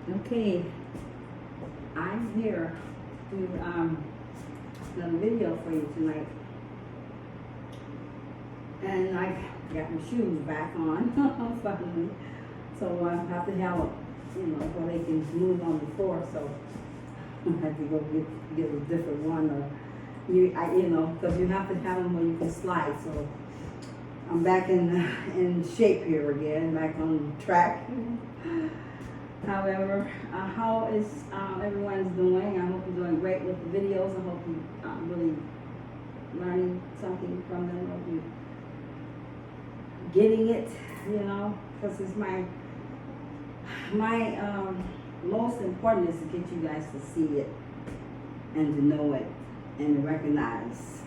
Okay, I'm here to do another video for you tonight. And I got my shoes back on finally. So I have to have a, where they can move on the floor. So I have to go get a different one, or because you have to have them where you can slide. So I'm back in shape here again, back on track. However, how is everyone's doing? I hope you're doing great with the videos. I hope you're really learning something from them. I hope you're getting it, because it's my most important is to get you guys to see it and to know it and to recognize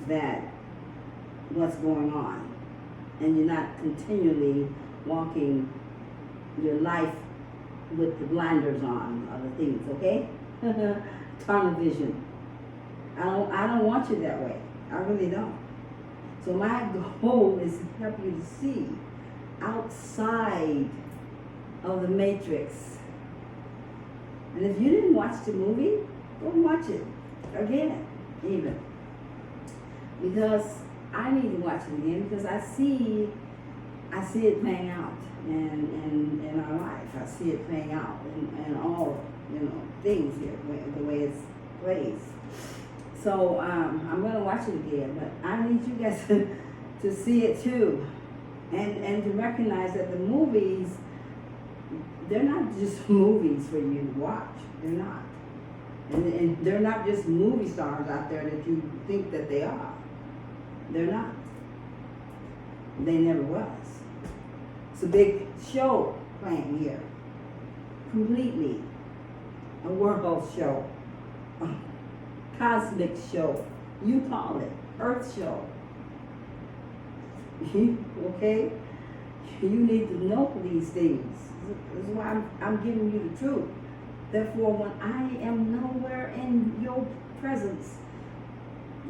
that what's going on, and you're not continually walking your life with the blinders on other things, okay? Tunnel vision. I don't want you that way. I really don't. So my goal is to help you to see outside of the matrix. And if you didn't watch the movie, go watch it again, even. Because I need to watch it again, because I see it playing out in our life. I see it playing out in all things here, the way it's plays. So I'm going to watch it again, but I need you guys to see it too, and to recognize that the movies, they're not just movies for you to watch. They're not, and they're not just movie stars out there that you think that they are. They're not. They never was. It's a big show playing here. Completely. A world show. A cosmic show. You call it. Earth show. Okay? You need to know these things. This is why I'm giving you the truth. Therefore, when I am nowhere in your presence,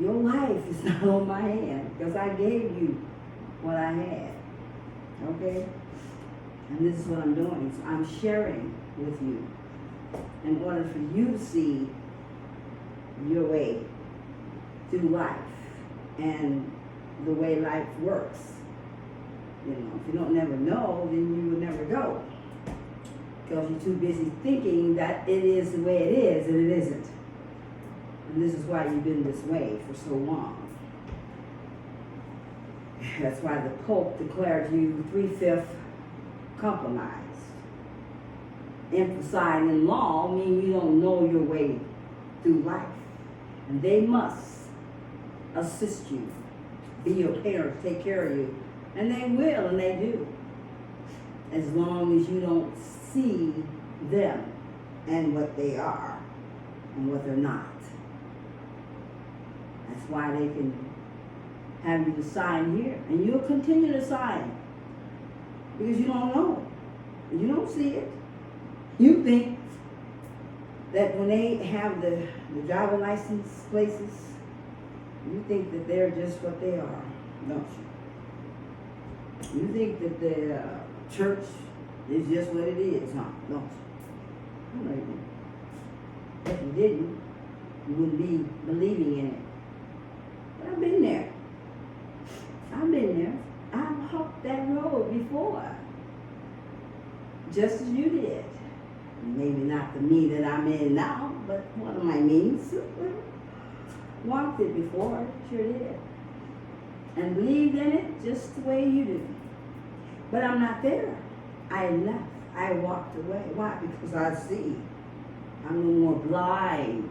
your life is not on my hand, because I gave you what I had. Okay? And this is what I'm doing. So I'm sharing with you in order for you to see your way through life and the way life works. If you don't never know, then you will never go. Because you're too busy thinking that it is the way it is, and it isn't. And this is why you've been this way for so long. That's why the Pope declared you 3/5 compromised. Emphasizing law means you don't know your way through life. And they must assist you, be your parents, take care of you. And they will, and they do. As long as you don't see them and what they are and what they're not. That's why they can have you to sign here. And you'll continue to sign. Because you don't know. You don't see it. You think that when they have the driver license places, you think that they're just what they are, don't you? You think that the church is just what it is, huh? Don't you? No, you didn't. If you didn't, you wouldn't be believing in it. But I've been there. I've been there. I've walked that road before. Just as you did. Maybe not the me that I'm in now, but one of my me's. Walked it before, sure did. And believed in it just the way you do. But I'm not there. I left. I walked away. Why? Because I see. I'm no more blind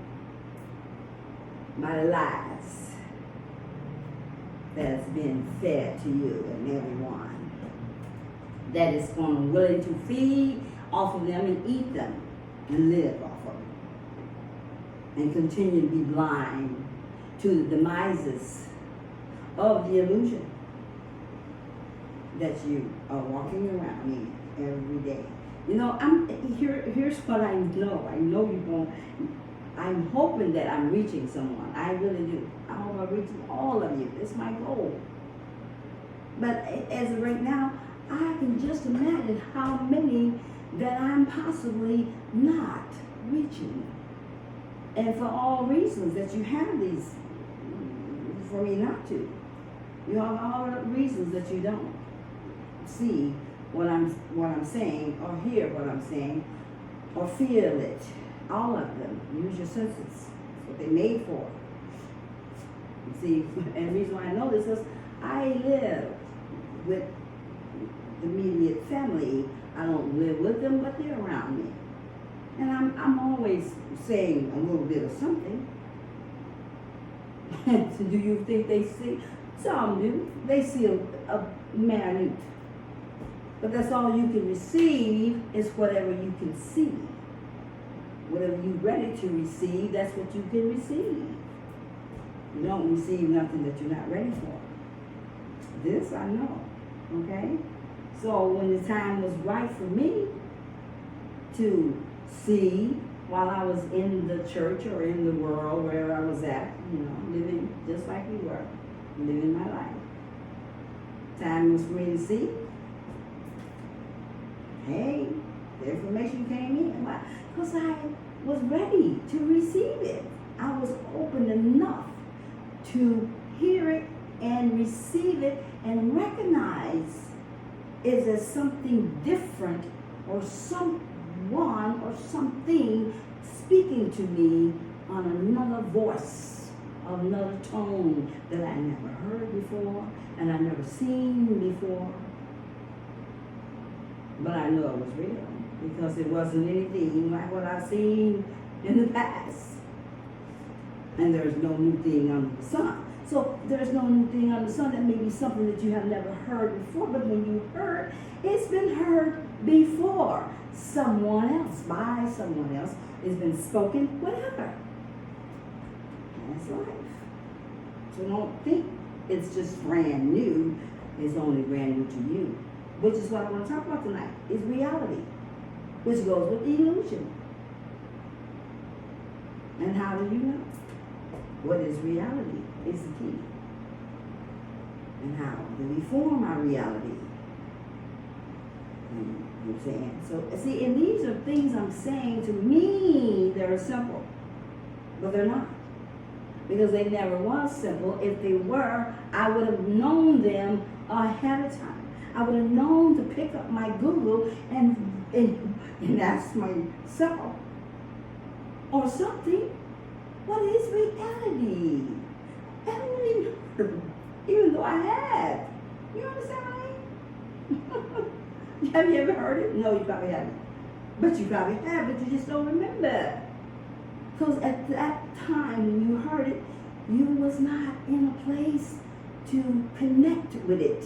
by the lies that's been fed to you and everyone that is willing to feed off of them and eat them and live off of them and continue to be blind to the demises of the illusion that you are walking around in every day. Here's what I know. I know you're going. I'm hoping that I'm reaching someone. I really do. I hope I'm reaching all of you. It's my goal. But as of right now, I can just imagine how many that I'm possibly not reaching. And for all reasons that you have these, for me not to. You have all the reasons that you don't see what I'm saying, or hear what I'm saying, or feel it. All of them. Use your senses. That's what they're made for. See, and the reason why I know this is I live with the immediate family. I don't live with them, but they're around me. And I'm always saying a little bit of something. So do you think they see? Some do. They see a minute. But that's all you can receive is whatever you can see. Whatever you're ready to receive, that's what you can receive. You don't receive nothing that you're not ready for. This I know. Okay? So when the time was right for me to see while I was in the church or in the world, wherever I was at, living just like we were, living my life. Time was for me to see. Hey, the information came in. Why? Because I was ready to receive it. I was open enough to hear it and receive it and recognize it as something different or someone or something speaking to me on another voice, another tone that I never heard before and I never seen before. But I know it was real because it wasn't anything like what I've seen in the past. And there's no new thing under the sun. So there's no new thing under the sun. That may be something that you have never heard before, but when you heard, it's been heard before. Someone else, by someone else, it's been spoken, whatever. That's life. So don't think it's just brand new. It's only brand new to you. Which is what I want to talk about tonight, is reality. Which goes with illusion. And how do you know? What is reality is the key. And how do we form our reality? You know what I'm saying? So, see, and these are things I'm saying to me, they're simple. But they're not. Because they never was simple. If they were, I would have known them ahead of time. I would have known to pick up my Google and ask myself or something, what is reality? I don't even know, even though I have. You understand what I mean? Have you ever heard it? No, you probably haven't. But you probably have, but you just don't remember. Because at that time when you heard it, you was not in a place to connect with it.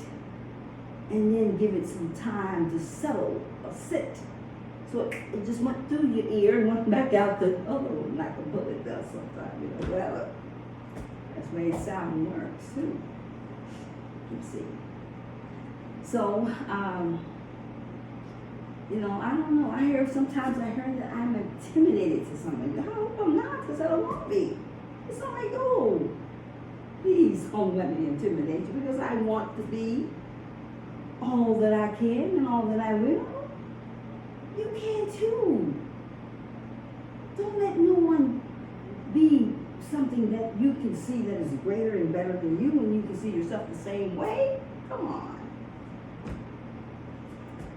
And then give it some time to settle or sit. So it just went through your ear and went back out the other one like a bullet does sometimes, whatever. That's the way sound works too. You see. So, I don't know. Sometimes I hear that I'm intimidated to somebody. I hope I'm not, because I don't want to be. It's not like, oh, please don't let me intimidate you, because I want to be all that I can and all that I will. You can too. Don't let no one be something that you can see that is greater and better than you when you can see yourself the same way. Come on.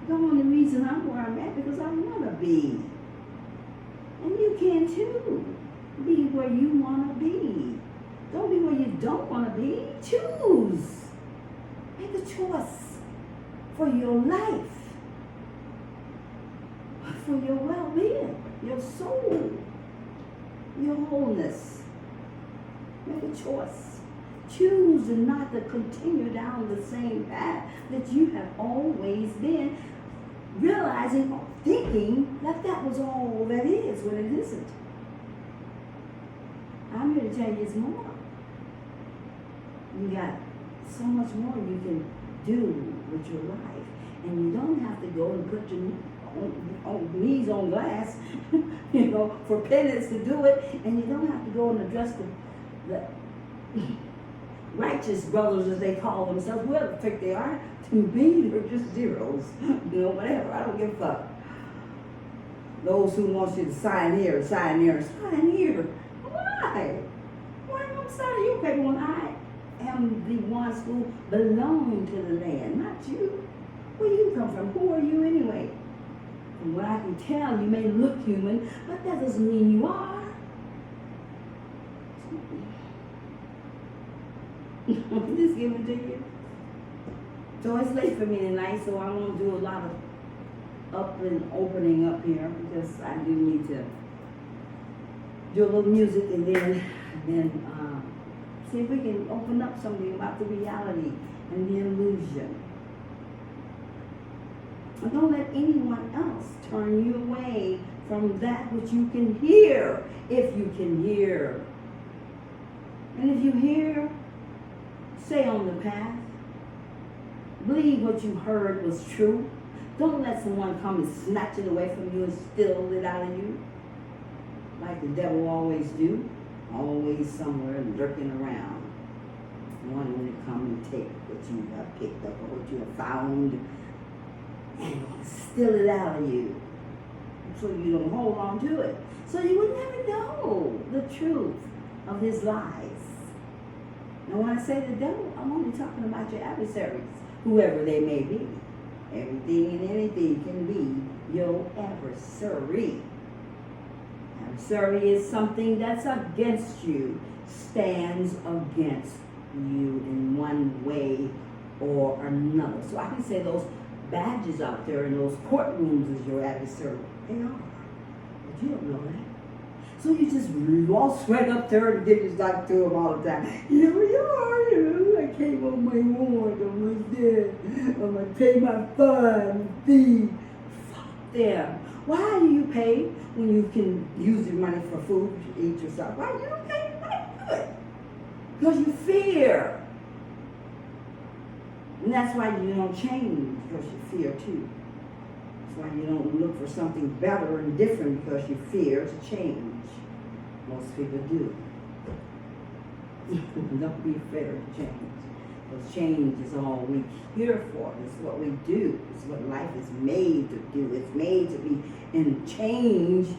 The only reason I'm where I'm at because I want to be. And you can too. Be where you want to be. Don't be where you don't want to be. Choose. Make a choice. For your life, for your well-being, your soul, your wholeness. Make a choice. Choose not to continue down the same path that you have always been, realizing or thinking that that was all that is when it isn't. I'm here to tell you it's more. You got so much more you can do with your life, and you don't have to go and put your knees on glass, for penance to do it, and you don't have to go and address the righteous brothers, as they call themselves, whoever the frick they are. To me, they're just zeros, whatever. I don't give a fuck. Those who want you to sign here, sign there, sign here. Why? Why am I signing your paper when I am the ones who belong to the land, not you? Where do you come from? Who are you anyway? From what I can tell, you may look human, but that doesn't mean you are. I'm just giving it to you. So it's late for me tonight, so I won't do a lot of up and opening up here because I do need to do a little music and then see if we can open up something about the reality and the illusion. And don't let anyone else turn you away from that which you can hear, if you can hear. And if you hear, stay on the path. Believe what you heard was true. Don't let someone come and snatch it away from you and steal it out of you. Like the devil always do. Always somewhere lurking around. Wanting to come and take what you have picked up or what you have found and steal it out of you. So you don't hold on to it. So you would never know the truth of his lies. And when I say the devil, I'm only talking about your adversaries, whoever they may be. Everything and anything can be your adversary. Adversary is something that's against you, stands against you in one way or another. So I can say those badges out there in those courtrooms is your adversary. They are. But you don't know that. So you just waltz right up there and get just like to them all the time. Here we are, I came on my horn, I'm dead. I'm going to pay my fine fee. Fuck them. Why do you pay when you can use your money for food to eat yourself? Why you don't pay? Why do it? Because you fear. And that's why you don't change, because you fear too. That's why you don't look for something better and different, because you fear to change. Most people do. Don't be afraid of change. Because change is all we're here for. It's what we do. It's what life is made to do. It's made to be in change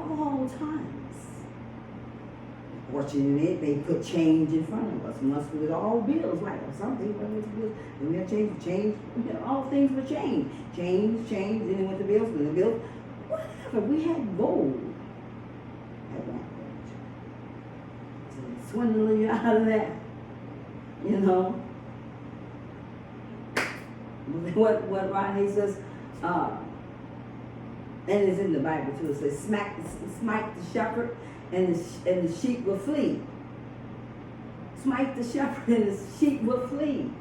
all times. Fortunately, they put change in front of us. Must with all bills, right? Or something. We have change. All things were change. Change. Then with the bills. Whatever. We had gold. So swindle you out of that, you know. What Ronnie says, and it's in the Bible too. It says, smite the shepherd, and the sheep will flee. Smite the shepherd, and the sheep will flee.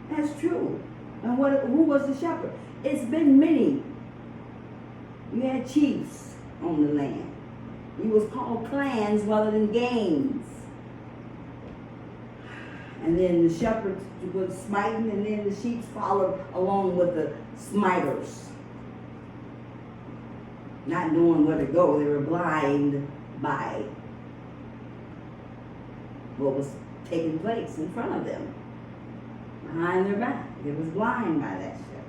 That's true. And who was the shepherd? It's been many. You had chiefs on the land. It was called clans rather than gangs. And then the shepherds was smiting, and then the sheep followed along with the smiters. Not knowing where to go, they were blind by what was taking place in front of them. Behind their back. They was blind by that shepherd.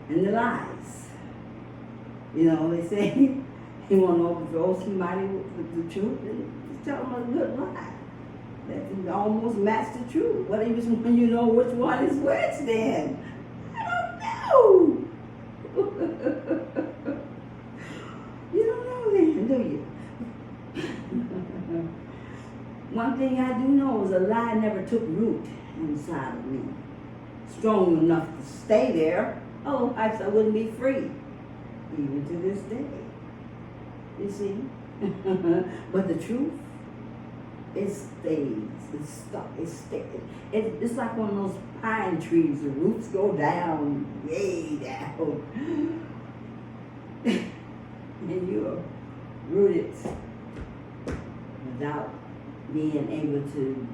And the lies. You know, they say, he want to overthrow somebody with the truth and tell them a good lie. That can almost match the truth. What even when you know which one is which then? I don't know. You don't know then, do you? One thing I do know is a lie never took root inside of me. Strong enough to stay there. Otherwise I wouldn't be free. Even to this day. You see? But the truth, it stays. It's stuck. It stays. It's like one of those pine trees. The roots go down, way down. And you are rooted without being able to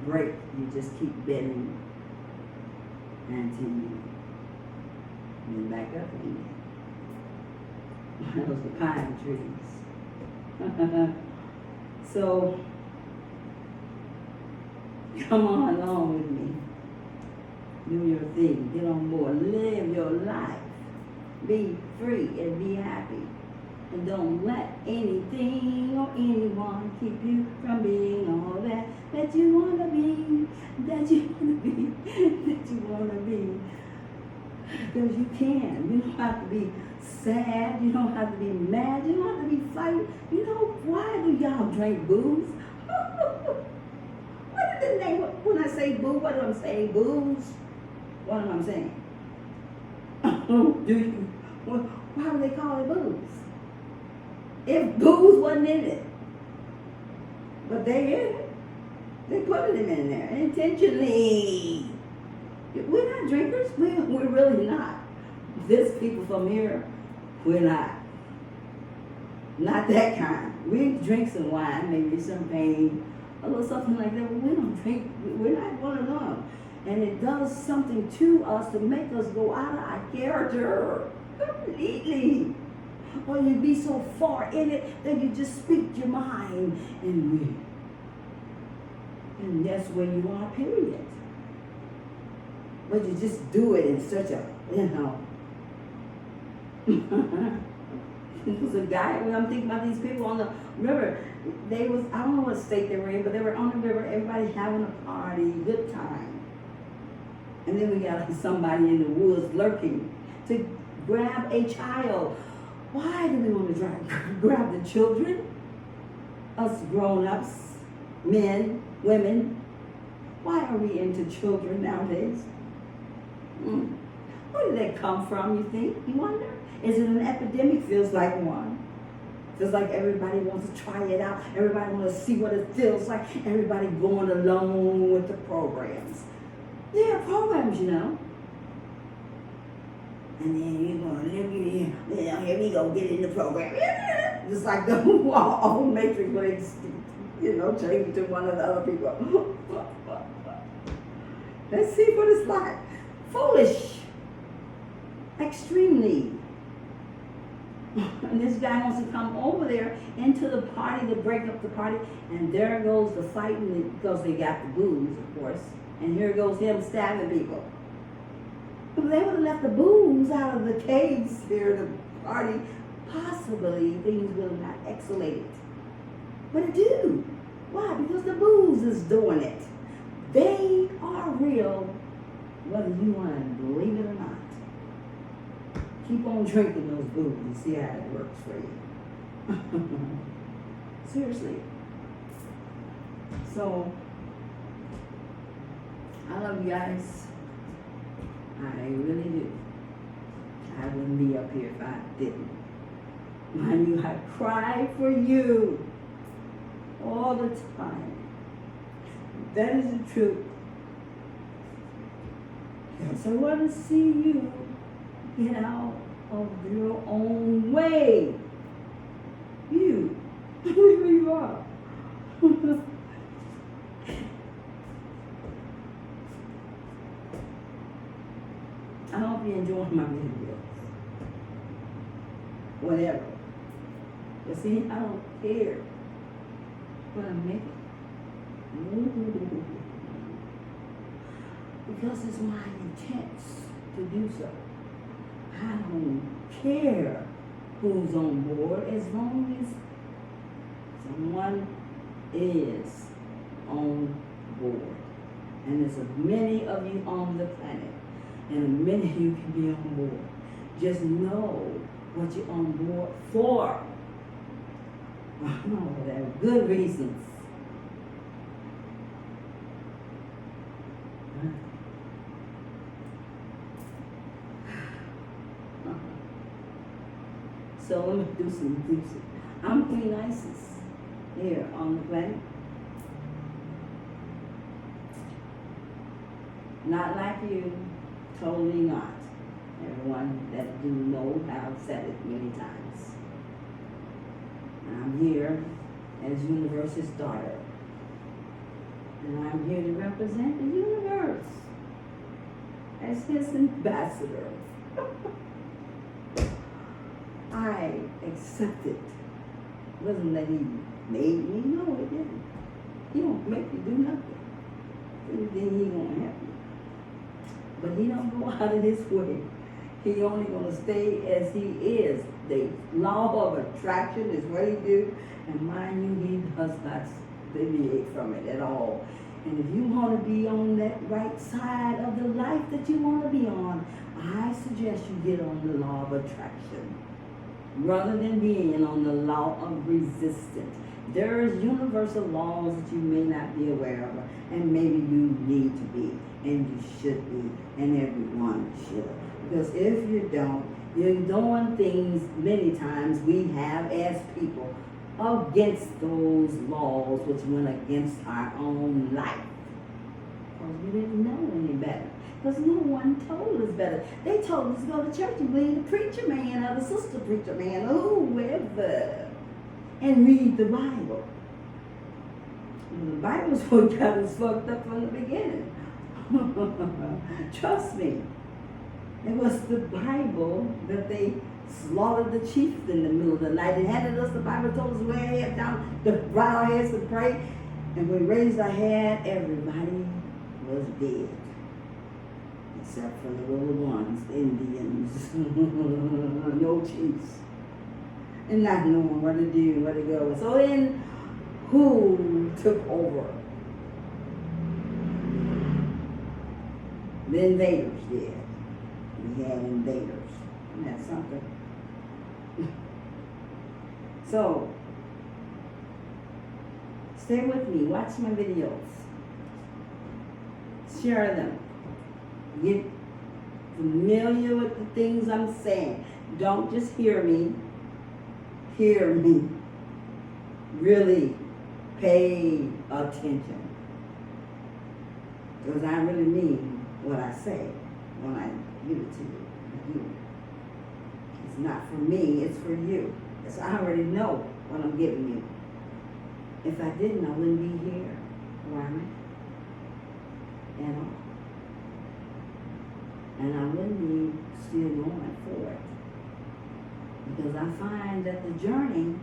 break. You just keep bending until you bend back up again. Those are pine trees. So, come on along with me. Do your thing. Get on board. Live your life. Be free and be happy. And don't let anything or anyone keep you from being all that you want to be, that you want to be, that you want to be. Because you can. You don't have to be sad. You don't have to be mad. You don't have to be fighting. You know, why do y'all drink booze? What is the name? When I say boo, what do I say? Booze? What am I saying? Do you? Well, why would they call it booze? If booze wasn't in it. But they in it. They put it in there intentionally. We're not drinkers. We're really not. This people from here, we're not. Not that kind. We drink some wine, maybe champagne, a little something like that, but we don't drink. We're not one of them. And it does something to us to make us go out of our character completely. Or you be so far in it that you just speak your mind and that's where you are, period. But you just do it in such a, There was a guy, when I'm thinking about these people on the river, they was, I don't know what state they were in, but they were on the river, everybody having a party, good time. And then we got somebody in the woods lurking to grab a child. Why do we want to grab the children? Us grown-ups, men, women. Why are we into children nowadays? Where did that come from, you think? You wonder? Is it an epidemic? Feels like one. Feels like everybody wants to try it out. Everybody wants to see what it feels like. Everybody going along with the programs. There are programs, you know. And then you're going to look at here we go, get in the program. Just like the old Matrix when they, change to one of the other people. Let's see what it's like. Foolish. Extremely. And this guy wants to come over there into the party to break up the party. And there goes the fighting because they got the booze, of course. And here goes him stabbing people. If they would have left the booze out of the caves here, the party, possibly things would have not escalated. But it do. Why? Because the booze is doing it. They are real, whether you want to believe it or not. Keep on drinking those booze and see how it works for you. Seriously. So, I love you guys. I really do. I wouldn't be up here if I didn't. Mind you, I cry for you all the time. That is the truth. So I want to see you get out of your own way. You. Who you are. I hope you enjoy my videos. Whatever. But see, I don't care what I'm making. Because it's my intent to do so. I don't care who's on board as long as someone is on board. And there's as many of you on the planet. And many of you can be on board. Just know what you're on board for. Oh, there are good reasons. So let me do some music. I'm Queen Isis here on the planet. Not like you. Totally not. Everyone that do know how I've said it many times. I'm here as universe's daughter. And I'm here to represent the universe as his ambassador. I accept it. It wasn't that he made me. No, it didn't. He don't make me do nothing. Anything he gonna help me. But he don't go out of his way. He only going to stay as he is. The law of attraction is what he do. And mind you, he does not deviate from it at all. And if you want to be on that right side of the life that you want to be on, I suggest you get on the law of attraction rather than being on the law of resistance. There's universal laws that you may not be aware of, and maybe you need to be, and you should be, and everyone should. Because if you don't, you're doing things many times we have as people against those laws which went against our own life. Because we didn't know any better. Because no one told us better. They told us to go to church and believe the preacher man or the sister preacher man or whoever and read the Bible. And the Bible's what got us fucked up from the beginning. Trust me. It was the Bible that they slaughtered the chief in the middle of the night. They handed us the Bible, told us where our head down, to bow our heads and pray. And we raised our head, everybody was dead. Except for the little ones, Indians, no chiefs. And not knowing what to do, where to go. So then, who took over? The invaders did. We had invaders. Isn't that something? So, stay with me. Watch my videos. Share them. Get familiar with the things I'm saying. Don't just hear me. Hear me. Really pay attention. Because I really mean what I say when I give it to you. It's not for me, it's for you. Because I already know what I'm giving you. If I didn't, I wouldn't be here. Why am I? You know? And I wouldn't be still going for it. Because I find that the journey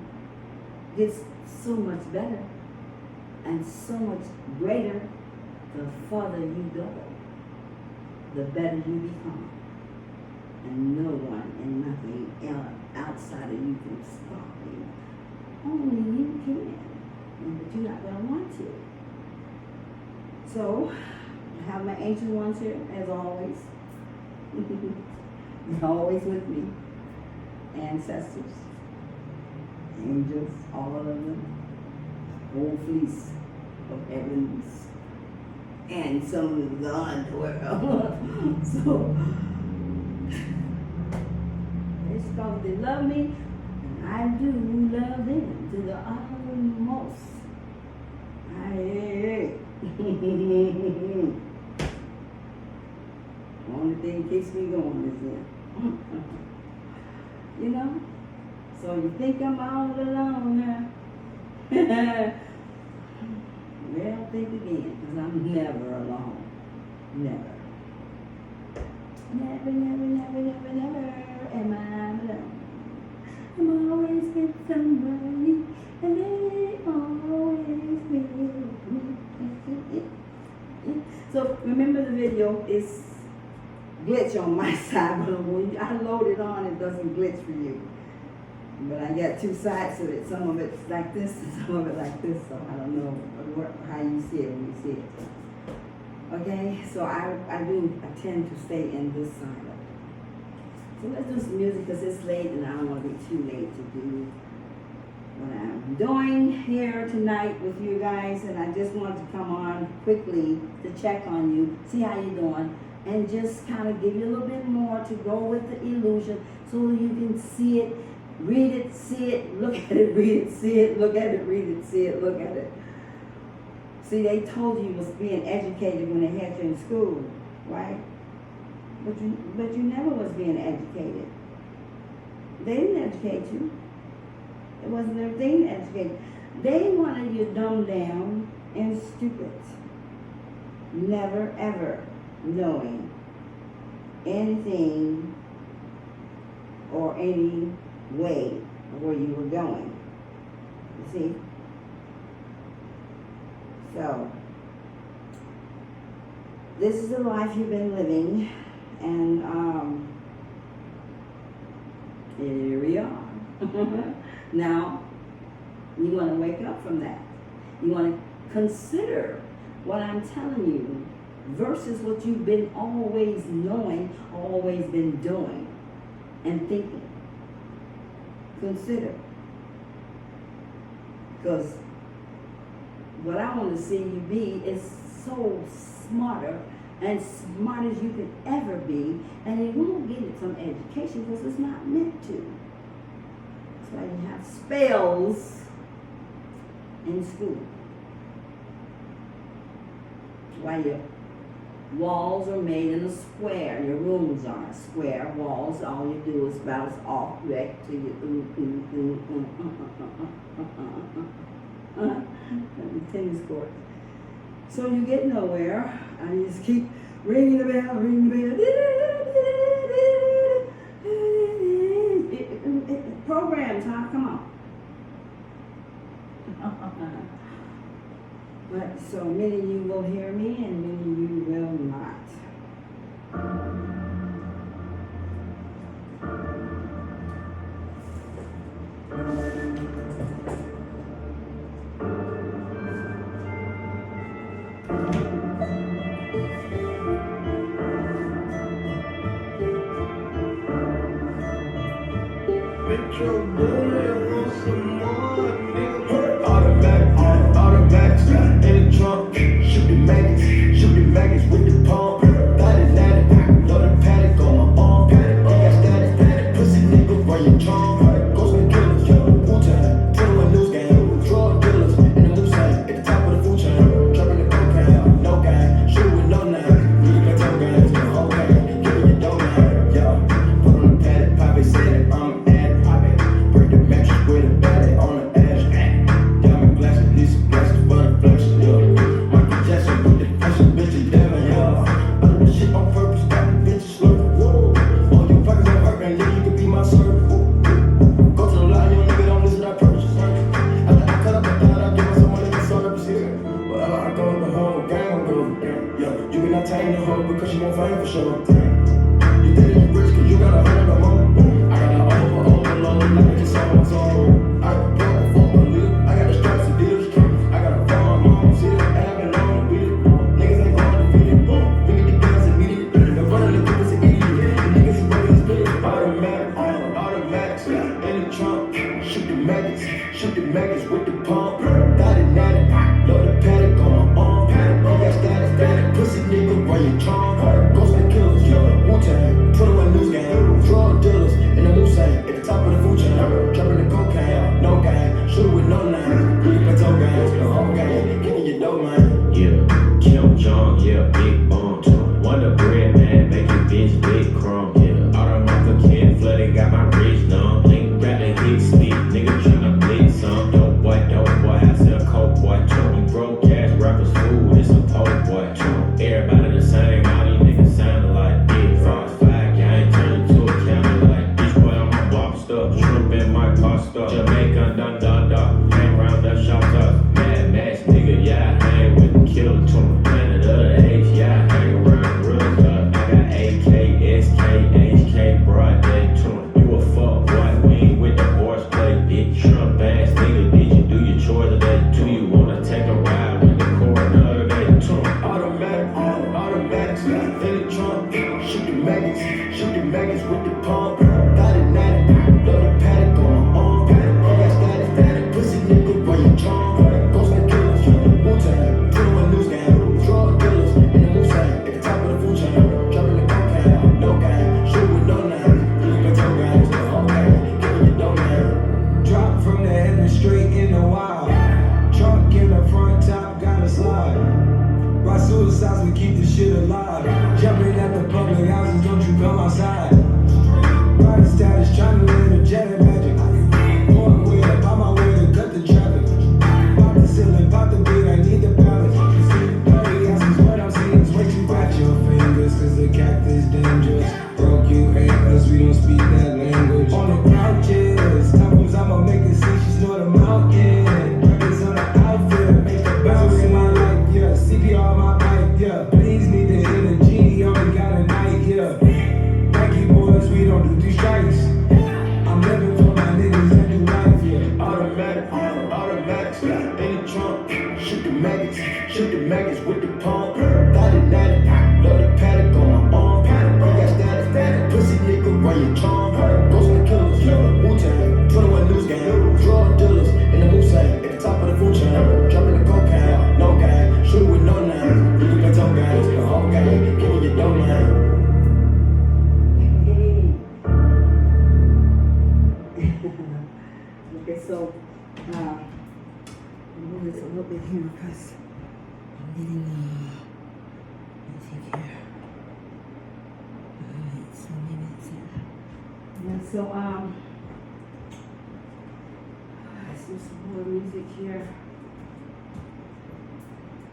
gets so much better and so much greater the further you go, the better you become. And no one and nothing else outside of you can stop you. Only you can. But you're not going to want to. So, I have my ancient ones here, as always. They're always with me. Ancestors, angels, all of them. Whole fleece of heavens. And some of the underworld. So, it's because they love me, and I do love them to the uttermost. The only thing that keeps me going is them. You know? So you think I'm all alone now? Well, think again, because I'm never alone. Never. Never, never, never, never, never am I alone. I'm always with somebody, and they always with me. So remember the video is glitch on my side, but when I load it on, it doesn't glitch for you. But I got two sides to it. Some of it's like this, and some of it like this. So I don't know how you see it when you see it. Okay, so I tend to stay in this side of it. So let's do some music because it's late and I don't want to be too late to do what I'm doing here tonight with you guys. And I just wanted to come on quickly to check on you, see how you're doing, and just kind of give you a little bit more to go with the illusion so you can see it, read it, see it, look at it, read it, see it, look at it, read it, see it, look at it. See, they told you was being educated when they had you in school, right? But you never was being educated. They didn't educate you. It wasn't their thing to educate you. They wanted you dumbed down and stupid. Never, ever knowing anything or any way where you were going. You see? So, this is the life you've been living, and Here we are. Now, you want to wake up from that. You want to consider what I'm telling you versus what you've been always knowing, always been doing and thinking. Consider. Because what I want to see you be is so smarter and smart as you could ever be, and you won't get it from education because it's not meant to. That's why you have spells in school. Why your walls are made in a square, your rooms are square walls. All you do is bounce off back to your tennis court. So you get nowhere. I just keep ringing the bell, ringing the bell. Programs, huh? Come on. But so many of you will hear me and many of you will not. Metro Boomin, want some more, nigga. Automatic, in the trunk. Shoot the maggots with the pump. Got it, load the paddock on my arm. Got static, pussy nigga, run your charm. Ghost and killers, Wu-Tang, 21 news game. Drug dealers, in the new side, at the top of the food chain. Dropping the cocaine, no gang, shoot with no name. Really got toe gangs, the whole gang, give me your dough name, yeah. Put on the paddock, Poppy said I'm break the mattress with a battery on the ash. Diamond glasses, need some glasses for the flesh, yeah. Michael Jackson with the fashion, bitches damn, yeah. I do this shit on purpose, got the bitches slurping, whoa. All your pockets on work, and nigga, you can be my servant, whoa. Go to the line, young nigga, don't listen, I purchase. After I cut up, I thought I'd give myself money to service, yeah. Wherever I go, the whole gang will go, yeah. You cannot tame the hoe because you won't find for sure, you think that you rich cause you got a hundred or more. I got an overload, like I just saw my soul. I got broke for a little, I got the stripes to deal. I got a farm, mom, see it, and I've been on the beat. Niggas ain't going to beat it, boom. We get the guns immediate. The running the people is an idiot. The niggas is running his billion. Automatic, in the trunk. Shoot the maggots with the pump. Got it, load the paddock on my arm. Got static, pussy nigga, run your charm. Ghost and killers, Wu-Tang, 21 news game. Drug dealers, in the new side, at the top of the food chain. Dropping the cocaine, no gang, shoot with no name. Really got toe gangs, the whole gang, giving your dough, man. Yeah, Kim Jong, yeah, big bomb. Wonder bread, man, make your bitch big crumb. Yeah, all the motherfucking flooded, got my rich numb. Link got the hit speed, nigga tryna blitz some. Dope boy, I sell coke boy. Chummy broke ass rappers food, it's a poke boy. Everybody the same, all these niggas sounding like big frogs flag. I ain't turning to a counter like this boy on my block stuff. Shrimp in my pasta, Jamaican dun. Hang round the shots up, mad max nigga, yeah, hang with the killer tune. Planet of the H, yeah, hang around real tough. I got AK, SK, HK, broad day tune. You a fuck boy, we ain't with the horseplay, big Trump ass nigga. Did you do your chores today? Do you wanna take a ride with the coroner today? Tune. Automatic, in the trunk. Shoot the maggots with the pump. Got it, load the paddock on my arm. Got static, pussy nigga, run your charm. Ghost and killers, Wu-Tang, 21 news game. Drug dealers, in the new side, at the top of the food chain. Dropping the cocaine, no gang, shoot with no name. Really got toe gangs, the whole gang, giving your dough, man. Drop from the heaven straight in the wild. Trunk in the front top, gotta slide. By suicides, we keep the shit alive. Jumping at the public houses, don't you come outside. Body status, trying to live a jet magic. Going with it, pop my way to cut the traffic. Pop the ceiling, pop the beat, I need the balance. You see, dirty asses, what I'm seeing is way too bad. Your fingers, cause the cactus dangerous. Broke you ain't us, we don't speak that language. On the couches, times I'ma make it see she's not a mountain. Records on the outfit, make her bounce in my life, yeah. CPR my pipe, yeah. Please need the energy, only got a night, yeah. Nike boys, we don't do these strikes. I run your charm. Ghost and the killers, Wu-Tang, 21 news gang, drug dealers in the Moosang, at the top of the food chain, dropping the cocaine, no gang, shooter with no name, you can toe guys, the whole gang, give me your domain. Okay, so move this a little bit here because I'm getting take care. Alright, so maybe it's it. Yeah, so let's do some more music here.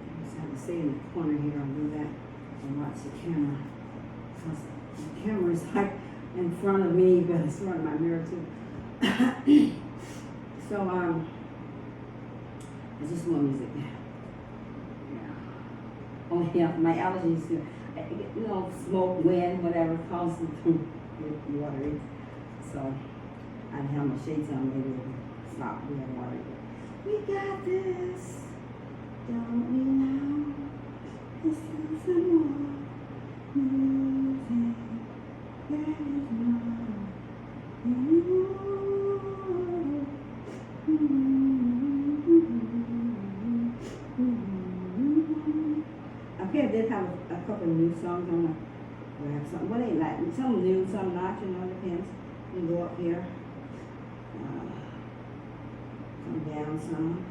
I just have to stay in the corner here and do that and watch the camera. Because the camera is like in front of me, but it's in front of my mirror too. So it's just more music. Yeah. Oh yeah, my allergies, you know, smoke, wind, whatever, causes it to get watery. So I have my shades on, maybe it'll stop being watery. We got this, don't we now? Let's do some more music. There is more anymore. Okay, I did have a couple of new songs. I'm gonna grab something. What ain't like some new, some not, you know, depends. You go up here. Come down some.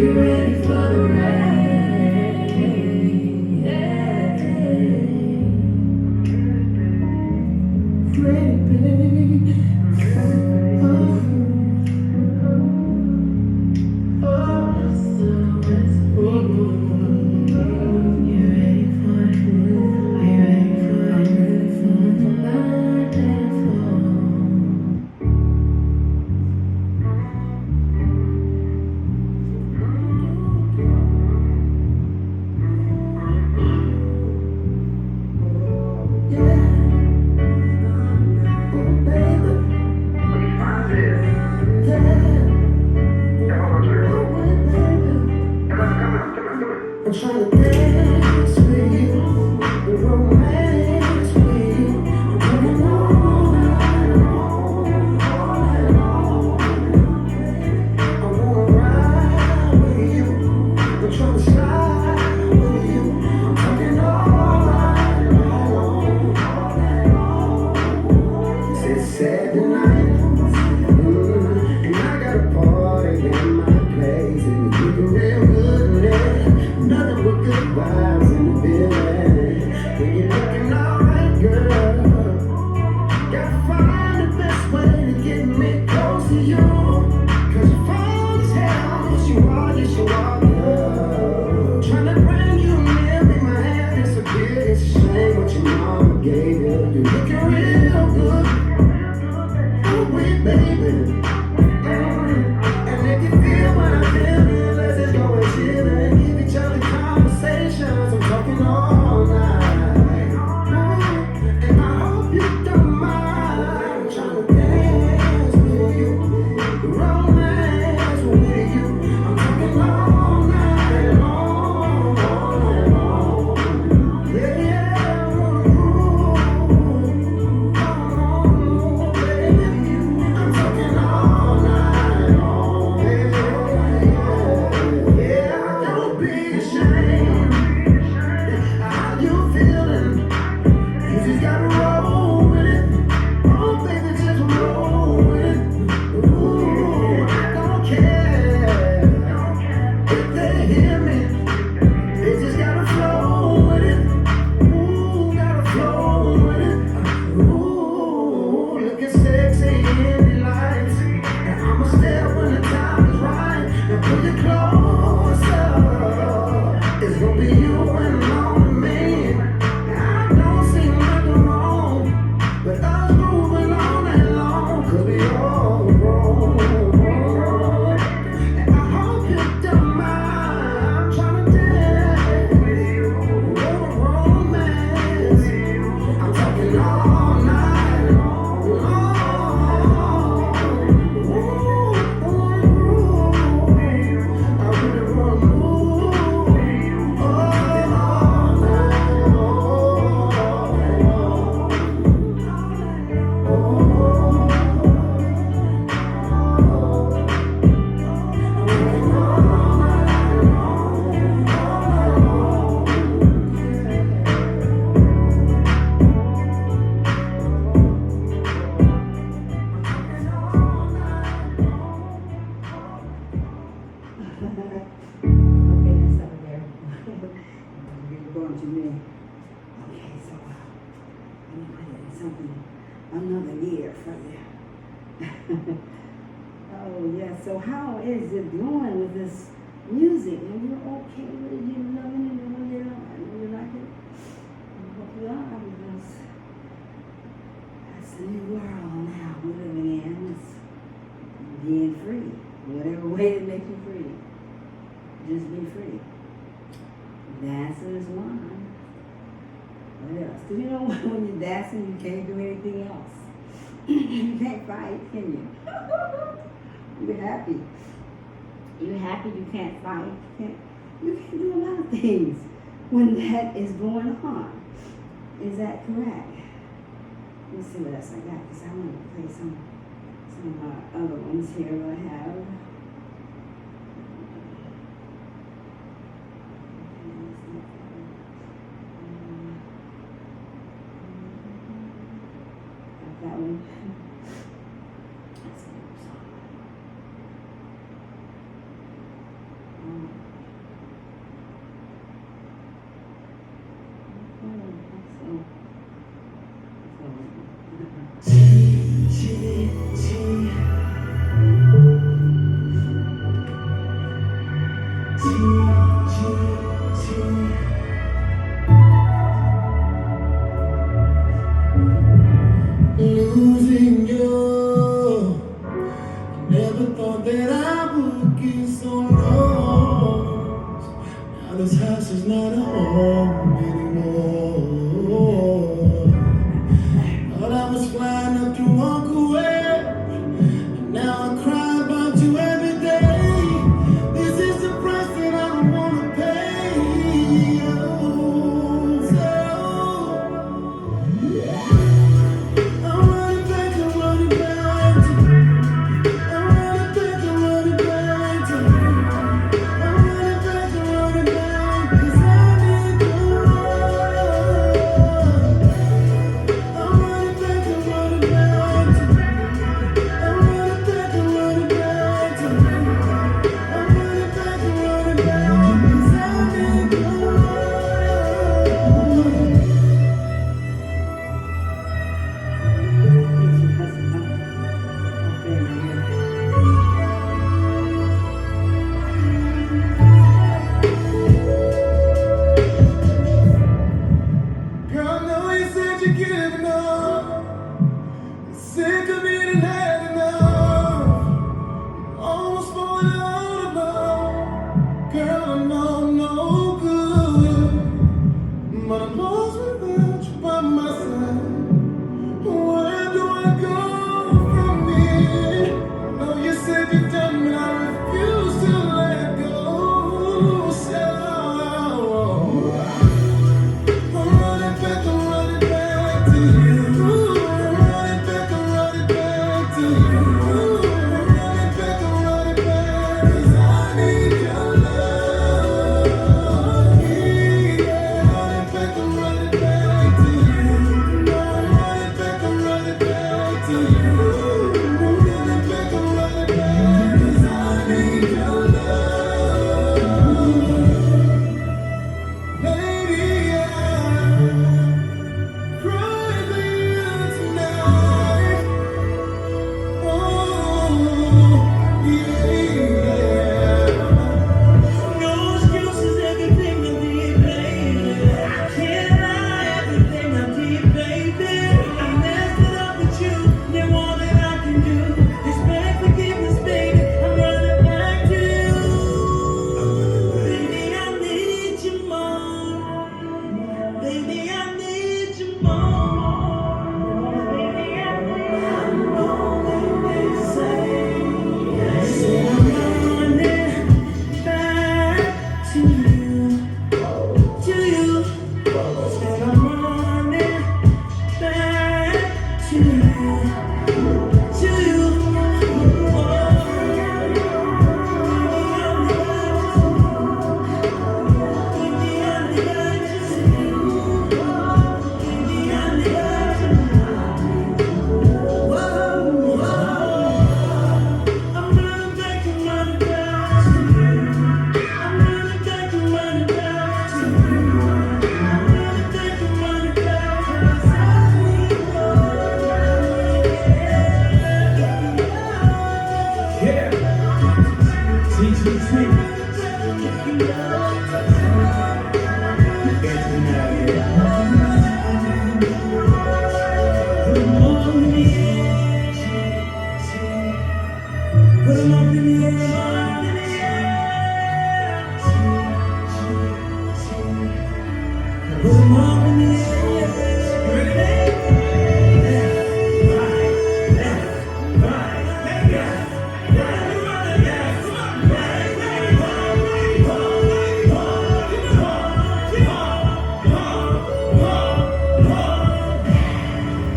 You ready for the rain? Pretty baby. I'm trying to dance with you, romance with you. I'm coming all night long, all night long. I wanna ride with you, I'm trying to slide with you. I'm coming all night long, all night long. It's Saturday night, and I got a party in my place, and it's looking real good in there. Nothing but good vibes in the building. When you're looking alright, girl, gotta find the best way to get me close to you. 'Cause you're fine as hell, yes you are, yes you are, girl. Trying to bring you near me, my hand disappeared. It's a shame what your mama gave you. You're looking real good, oh wait, baby. And if you feel what I feel, let's just go and chill and give each other conversations. I'm talking all night, and I hope you don't mind. I'm trying to dance with you, romance with you. I'm talking all night long, all night long. Yeah, yeah, I wanna groove, oh, baby. I'm talking all night long, yeah, yeah. Don't be ashamed. How you feeling? You just gotta roll with it. Oh, baby, just roll with it. Ooh, I don't care if they hear me. They just gotta flow with it. Ooh, gotta flow with it. Ooh, looking sexy in the lights. And I'ma step when the time is right. And pull you closer. It's gonna be you and only me. I don't see nothing wrong, but us moving all night long could be all wrong. And I hope you don't mind. I'm trying to dance with you, romance. I'm talking all night long. Ooh, I really wanna move. Okay, that's over there. You're going to me. Okay, so let me put in something, another year for you. Oh yeah, so how is it going with this music? Are you okay with it? You loving it? You know you like it? I hope you are, because that's the new world now we're living in. It's being free. Whatever way it makes you free. Just be free. Dancing is one. What else? Because you know when you're dancing, you can't do anything else. You can't fight, can you? You're happy. You're happy you can't fight. You can't do a lot of things when that is going on. Is that correct? Let's see what else I got, because I want to play some other ones here that I have. That one. That's a good song. Never thought that I would get so lost. Now this house is not a home anymore. Thought I was flying up to walk away, and now I cry about you every day. This is the price that I don't wanna pay. So I'm running back and running back to you. I'm running back and running back to you. I'm running back and running back 'cause I need your love. I'm running back and running back to you. I'm running back and running back to you. I'm running back and running back 'cause I need your love. Girl, I know you said you're giving up. You're sick of being had enough. Almost falling out of love. Girl, I know I'm no good, but I'm lost without you by my side. Where do I go from here? I know you said you're done, but I refuse to let go. So I'm running back to you. I'm running back to you. I'm running back 'cause I need your love. Yeah, running back to you. I'm running back to you. I'm running back 'cause I need your love. Lady, cry tonight. Oh, yeah. No excuses, everything I did, baby. I can't lie, everything I did, baby. I messed it up with you, then all that I can do is beg forgiveness, baby. I'm running back to you. Baby, I need you more. Baby, I need you more. Baby, I need you more than they say. So I'm running back to you. Said I'm running back to you. I'm running back and running back to you. I'm running back and running back to you. I'm running back and running back 'cause I need Yeah. TGT. Put 'em up in the air. Put 'em up in the air. Put 'em up in the air.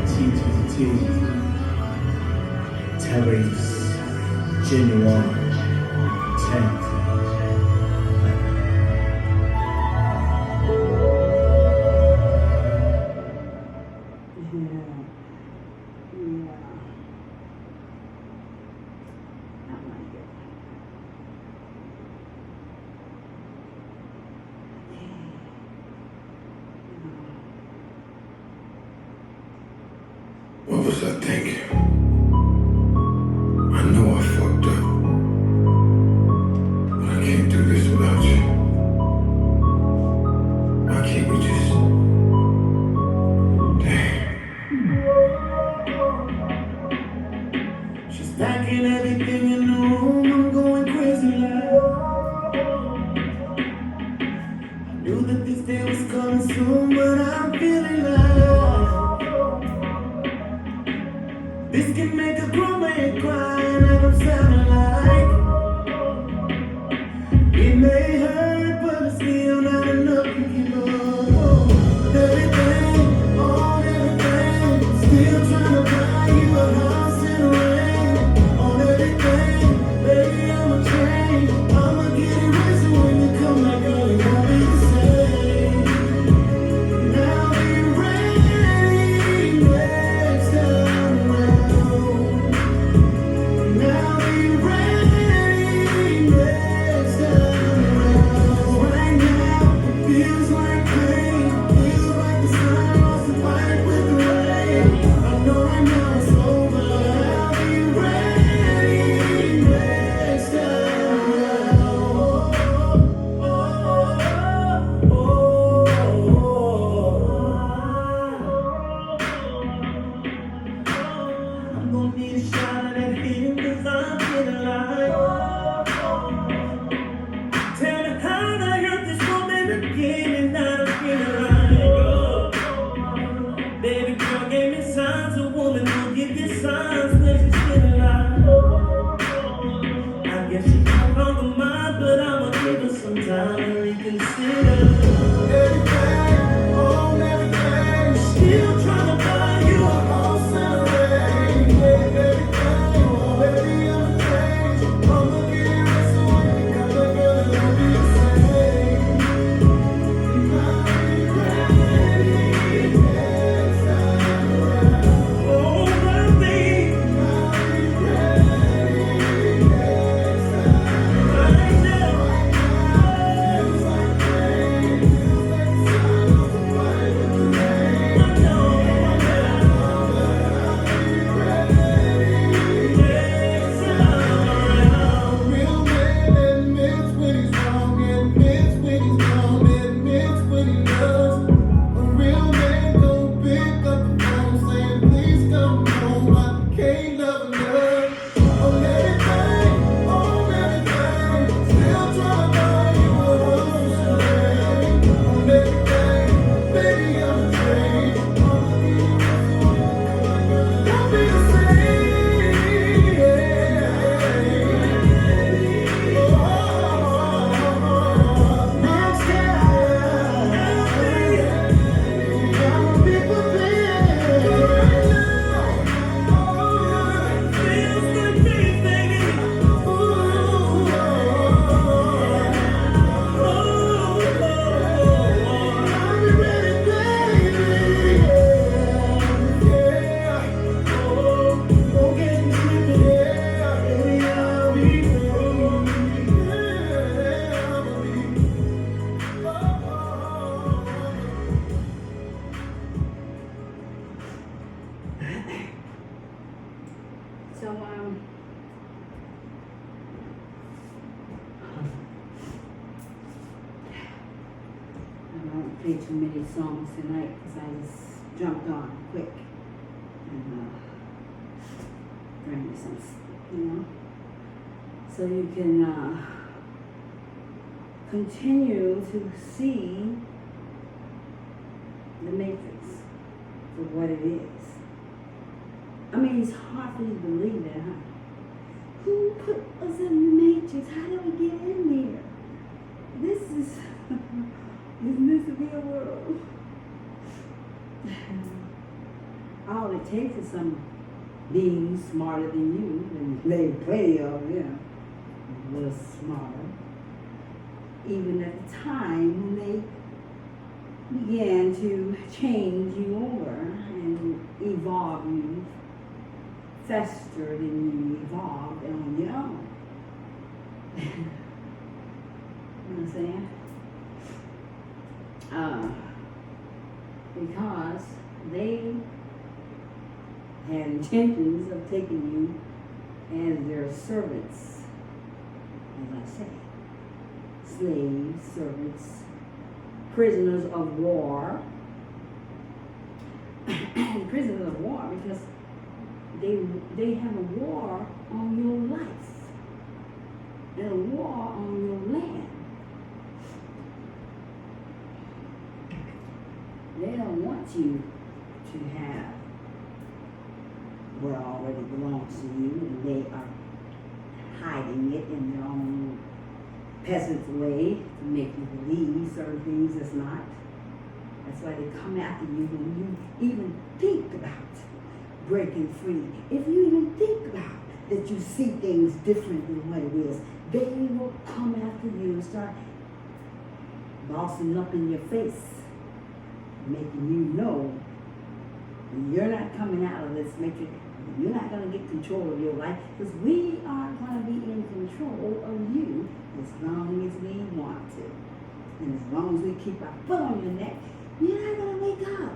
TGT. Terry's Genuine Tent. What was I thinking? I know I fucked up, but I can't do this without you. Why can't we just... Damn. She's packing everything I'm gonna need a shot of that hidden cause I'm feeling like tell me how I hurt this woman again and now I'm feeling like baby girl gave me signs, a woman will give you signs when she's feeling like I guess she's not on the mind, but I'ma give her some time to reconsider everything, still trying to buy you a whole So, I won't play too many songs tonight because I just jumped on quick and bring you some, so you can continue to see the matrix for what it is. I mean, it's hard for you to believe that, huh? Who put us in the matrix? How did we get in there? This is this a real world? All it takes is some beings smarter than you, and they plenty of them, a little smarter. Even at the time when they began to change you over and evolve you, festered and you evolved on your own. You know what I'm saying? Because they had intentions of taking you as their servants, as I say, slaves, servants, prisoners of war, prisoners of war because they have a war on your life and a war on your land. They don't want you to have what already belongs to you, and they are hiding it in their own peasant way to make you believe certain things that's not. That's why they come after you when you even think about breaking free. If you even think about that you see things different than what it is, they will come after you and start bossing up in your face, making you know you're not coming out of this matrix You're not going to get control of your life because we are going to be in control of you as long as we want to. And as long as we keep our foot on your neck, you're not going to wake up.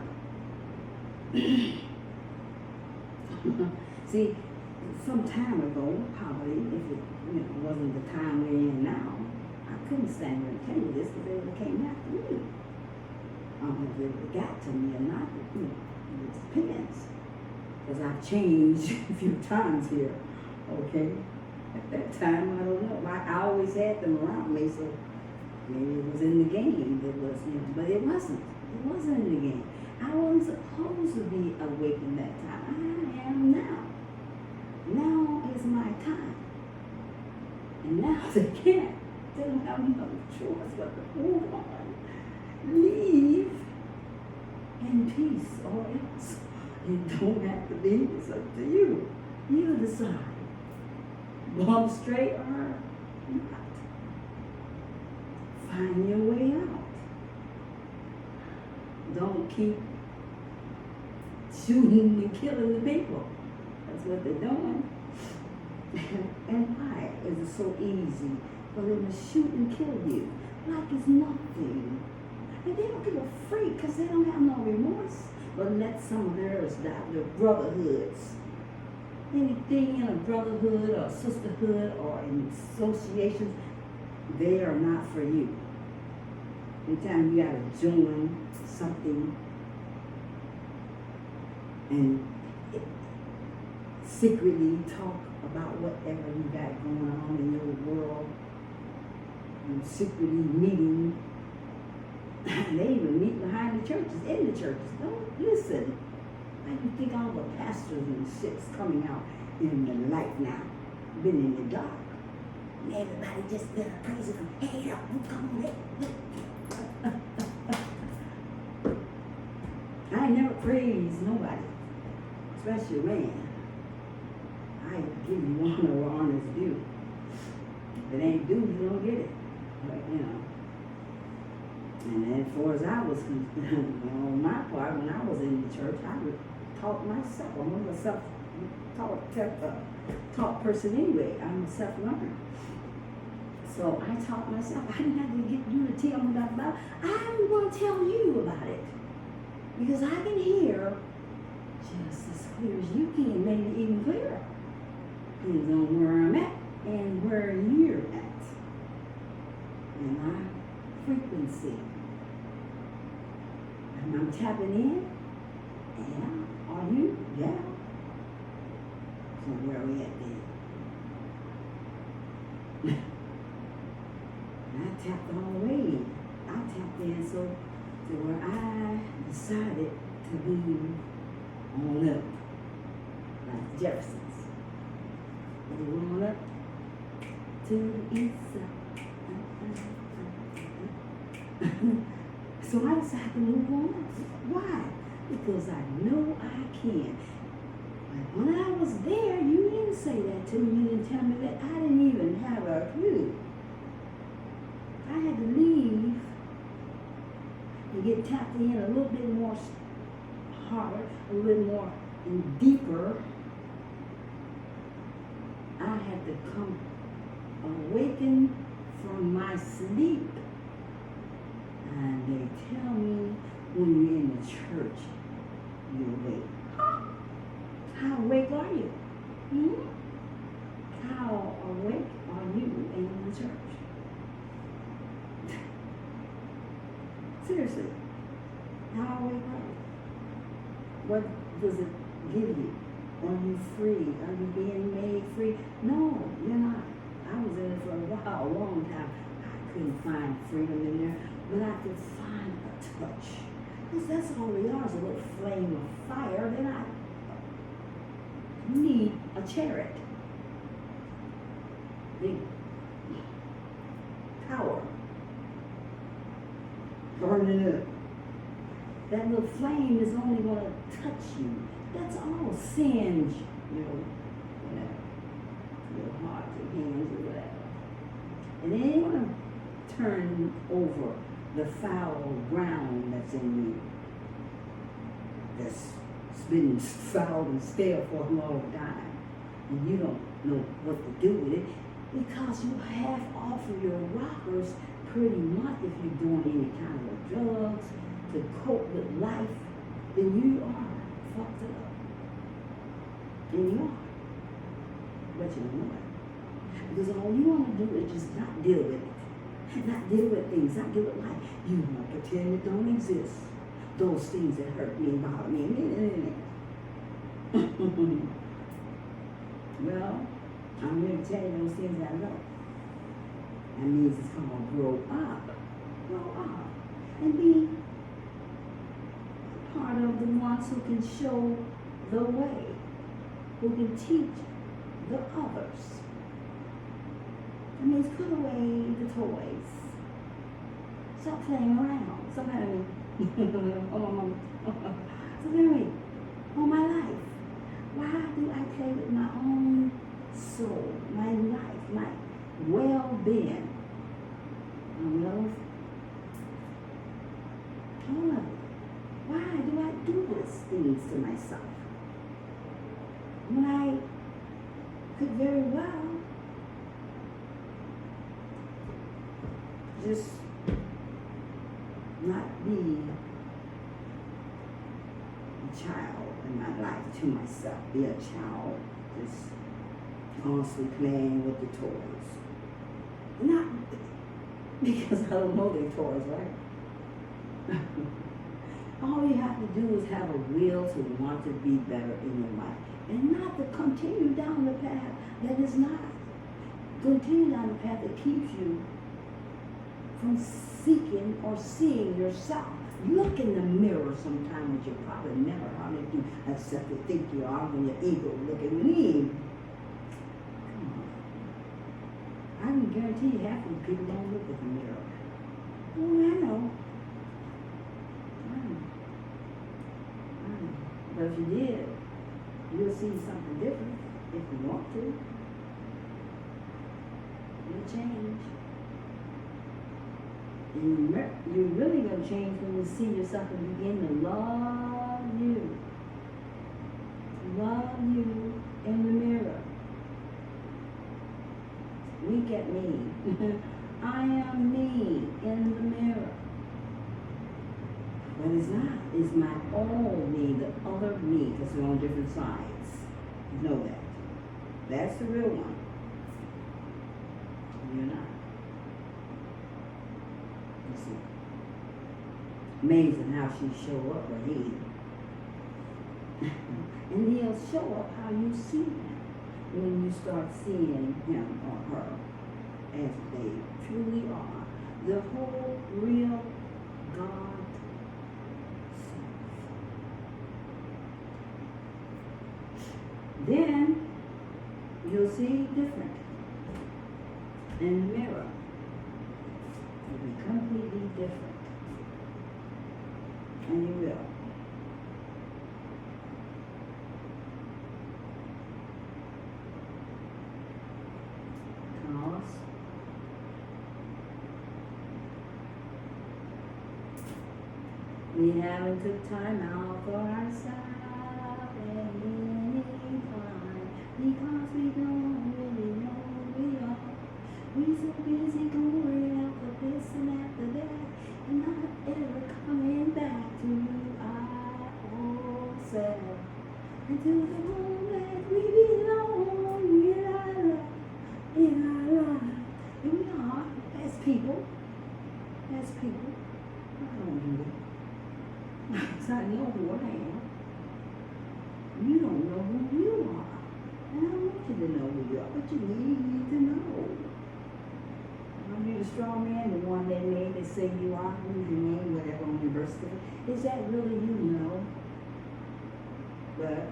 See, some time ago, probably, if it wasn't the time we're in now, I couldn't stand here and tell you this because they would have came after me. I don't know if they would have got to me or not, but it depends. Because I've changed a few times here, okay? At that time, I don't know. I always had them around me, so maybe it was in the game. It was, but it wasn't. It wasn't in the game. I wasn't supposed to be awake in that time. I am now. Now is my time. And now they can't. They don't have no choice but to move on. Leave in peace or else. You don't have to leave. It's up to you. You decide. Walk straight or not. Find your way out. Don't keep shooting and killing the people. That's what they're doing. And why is it so easy for them to shoot and kill you? Like it's nothing. And they don't give a freak because they don't have no remorse. But let some of theirs die, their brotherhoods. Anything in a brotherhood or sisterhood or in associations, they are not for you. Anytime you got to join something and secretly talk about whatever you got going on in your world, and secretly meeting. They even meet behind the churches, in the churches. Don't listen. Why do you think all the pastors and shit's coming out in the light now? Been in the dark. And everybody just been praising them. Hey, up, come on, I ain't never praised nobody, especially a man. I give you honor where honor's due. If it ain't due, you don't get it. But, And as far as I was concerned, on my part, when I was in the church, I would taught myself. I'm a self-taught person anyway. I'm a self-learner. So I taught myself. I didn't have to get you to tell me about it. I'm going to tell you about it. Because I can hear just as clear as you can, maybe even clearer. Depends on where I'm at and where you're at. And my frequency. And I'm tapping in. Yeah. Are you? Yeah. So where are we at then? And I tapped all the way in. I tapped in so to where I decided to move on up. Like the Jeffersons. Move on up to the east side. So I decided to move on. Why? Because I know I can. But when I was there, you didn't say that to me. You didn't tell me that. I didn't even have a clue. I had to leave and get tapped in a little bit more harder, a little more and deeper. I had to come awaken from my sleep. And they tell me when you're in the church, you're awake. Huh? How awake are you? How awake are you in the church? Seriously, how awake are you? What does it give you? Are you free? Are you being made free? No, you're not. I was in it for a while, a long time. I couldn't find freedom in there. But I could find a touch. Because that's all we are, is a little flame of fire. Then I need a chariot. Big power. Burning up. That little flame is only going to touch you. That's all singe, whatever. Your heart, your hands, or whatever. And it ain't going to turn over the foul ground that's in you. That's been foul and stale for a long time, and you don't know what to do with it because you have off of your rockers pretty much. If you're doing any kind of drugs to cope with life, then you are fucked up. And you are. But you don't know it. Because all you want to do is just not deal with it. Not deal with things, not deal with life. You want to pretend it don't exist. Those things that hurt me and bother me. Well, I'm going to tell you those things I know. That means it's called grow up. Grow up. And be part of the ones who can show the way, who can teach the others. That means put away the toys. Stop playing around. Stop having on my life. Why do I play with my own soul, my life, my well-being? All of it. Why do I do these things to myself? When I could very well just not be a child in my life to myself. Be a child just constantly playing with the toys. Not because I don't know they're toys, right? All you have to do is have a will to want to be better in your life. And not to continue down the path that is not. Continue down the path that keeps you from seeking or seeing yourself. Look in the mirror sometime, which you probably never hardly do, except to think you are when your ego look at me. Come on. I can guarantee you half of the people don't look at the mirror. Oh, I know. But if you did, you'll see something different if you want to. You'll change. And you're really going to change when you see yourself and begin to love you. Love you in the mirror. Look at me. I am me in the mirror. But it's not. It's my own me, the other me, because we're on different sides. You know that. That's the real one. You're not. You see. Amazing how she show up or he. And he'll show up how you see him when you start seeing him or her as they truly are. The whole real God. Then you'll see different in the mirror. You'll be completely different. And you will. Because we haven't took time out for ourselves. Because we don't really know who we are. We so busy going after this and after that, and not ever coming back to our own self. And to the home that we belong in our life, in our life. And we are, as people. I don't do that. Because I know who I am. You don't know who you are. And I don't want you to know who you are, but you need to know. Are you the strong man, the one they made, they say you are, who's your name, whatever, on your birth certificate? Is that really you? No. But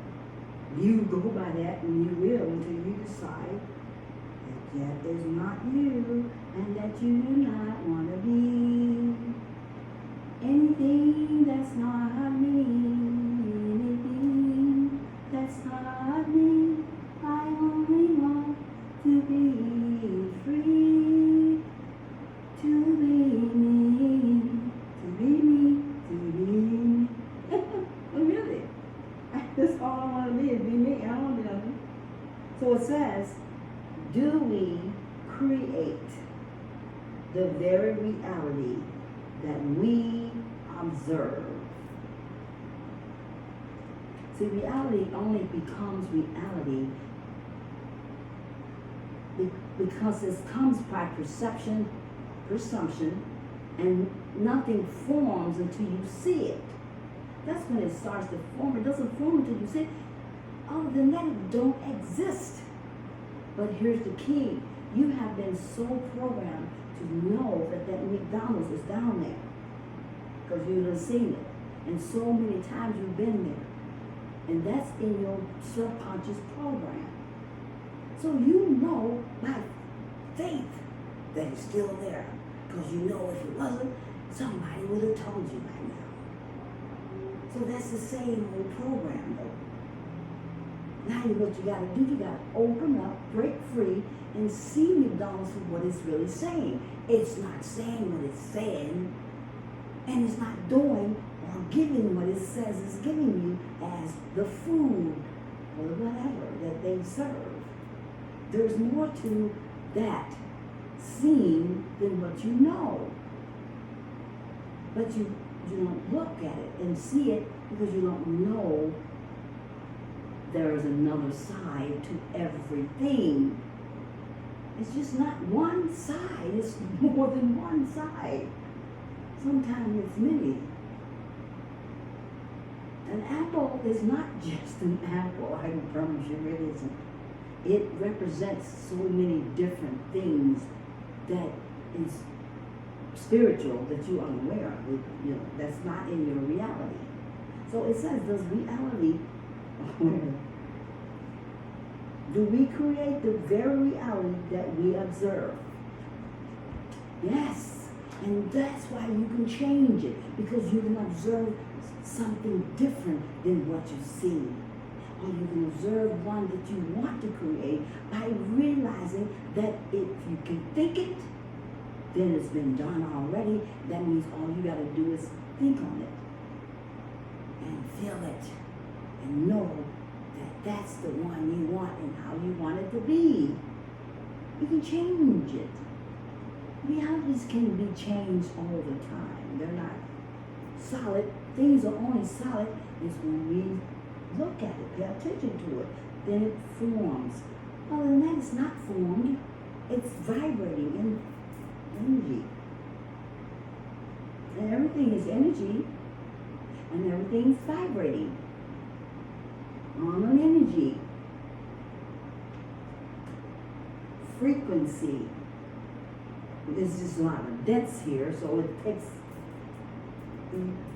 you go by that, and you will until you decide that is not you, and that you do not want to be anything that's not me, anything that's not me. I only want to be free, to be me, to be me, to be me. Really? we create the very reality that we observe? See, reality only becomes reality because it comes by perception, presumption, and nothing forms until you see it. That's when it starts to form. It doesn't form until you see it. Other than that, it don't exist. But here's the key. You have been so programmed to know that McDonald's is down there because you've seen it. And so many times you've been there. And that's in your subconscious program. So you know by faith that it's still there. Because you know if it wasn't, somebody would have told you by now. So that's the same old program though. Now what you gotta do, you gotta open up, break free, and see McDonald's for what it's really saying. It's not saying what it's saying, and it's not doing or giving what it says it's giving you as the food or whatever that they serve. There's more to that seen than what you know. But you don't look at it and see it because you don't know there is another side to everything. It's just not one side, it's more than one side. Sometimes it's many. An apple is not just an apple, I can promise you it isn't. It represents so many different things that is spiritual that you are unaware of. That's not in your reality. So it says, does reality, do we create the very reality that we observe? Yes. And that's why you can change it, because you can observe something different than what you see. Or you can observe one that you want to create by realizing that if you can think it, then it's been done already. That means all you got to do is think on it and feel it and know that that's the one you want and how you want it to be. You can change it. Realities can be changed all the time. They're not solid. Things are only solid is when we look at it, pay attention to it. Then it forms. Other than that, it's not formed. It's vibrating in energy. And everything is energy. And everything's vibrating on an energy. Frequency. There's just a lot of depths here, so it takes,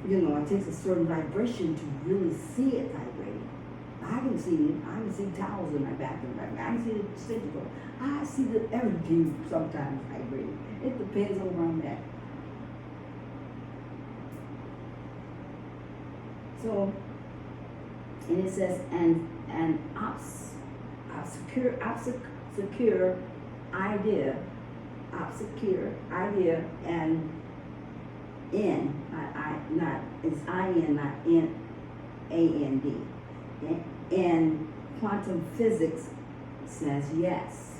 it takes a certain vibration to really see it vibrating. I can see towels in my bathroom. I can see the central. I see the everything sometimes vibrating. It depends on where I'm at. So, and it says, an obscure idea, and it's I-N, not N-A-N-D. And quantum physics says yes.